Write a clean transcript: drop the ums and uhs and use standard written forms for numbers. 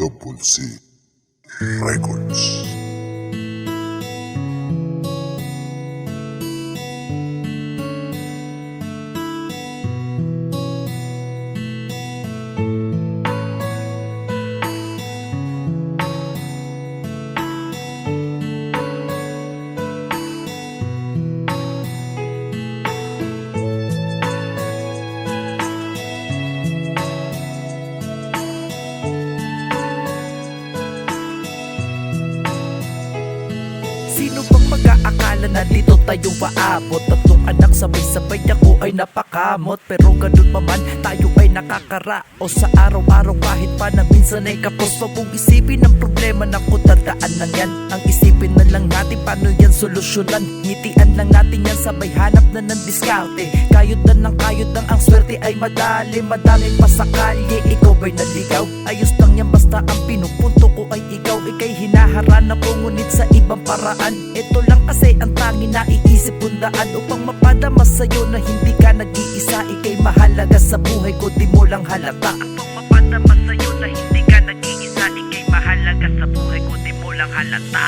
Double C Records. Sino bang mag-aakala na dito tayo paabot? Tatlong anak sabay-sabay ako ay napakamot. Pero ganun pa man tayo ay nakakaraos sa araw-araw kahit pa na minsan ay kapos. Wag mong isipin ang problema na kung dadaan lang yan. Ang isipin na lang natin paano yan solusyonan. Ngitian lang natin yan sabay hanap na ng diskarte. Kayod na ng kayod ng ang swerte ay madali. Madaming pasakali, ikaw ba'y naligaw? Ayos lang yan basta ang pinupunto ko ay ikaw. Ika'y hinaharana ko ngunit sa ibang paraan. Ito lang kasi ang tanging naiisip kong daan upang mapadama sa'yo na hindi ka nag-iisa. Ika'y mahalaga sa buhay ko, di mo lang halata. Upang mapadama sa'yo na hindi ka nag-iisa. Ika'y mahalaga sa buhay ko, di mo lang halata.